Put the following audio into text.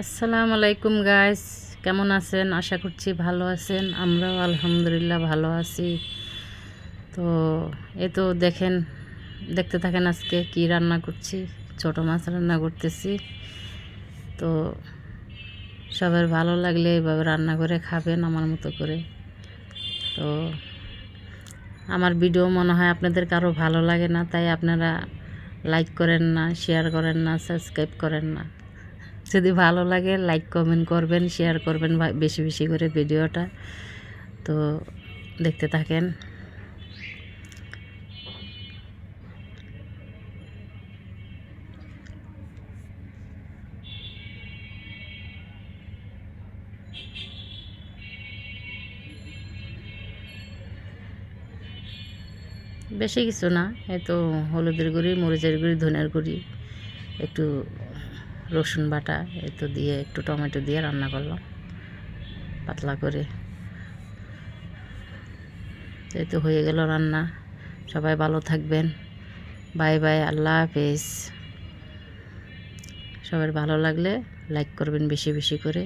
আসসালামু আলাইকুম গাইস, কেমন আছেন? আশা করছি ভালো আছেন। আমরাও আলহামদুলিল্লাহ ভালো আছি। তো এই তো দেখতে থাকেন আজকে কি রান্না করছি। ছোট মাছ রান্না করতেছি। তো সবার ভালো লাগলে এইভাবে রান্না করে খাবেন আমার মতো করে। তো আমার ভিডিও মনে হয় আপনাদের কারো ভালো লাগে না, তাই আপনারা লাইক করেন না, শেয়ার করেন না, সাবস্ক্রাইব করেন না। যদি ভালো লাগে লাইক কমেন্ট করবেন, শেয়ার করবেন বেশি বেশি করে ভিডিওটা। তো দেখতে থাকেন। বেশি কিছু না, এই তো হলুদের গুঁড়ি, মরিচের গুঁড়ি, ধনের গুঁড়ি, একটু রসুন বাটা, এই তো দিয়ে একটু টমেটো দিয়ে রান্না করলাম পাতলা করে। এই তো হয়ে গেল রান্না। সবাই ভালো থাকবেন। বাই বাই, আল্লাহ হাফেজ। সবার ভালো লাগলে লাইক করবেন বেশি বেশি করে।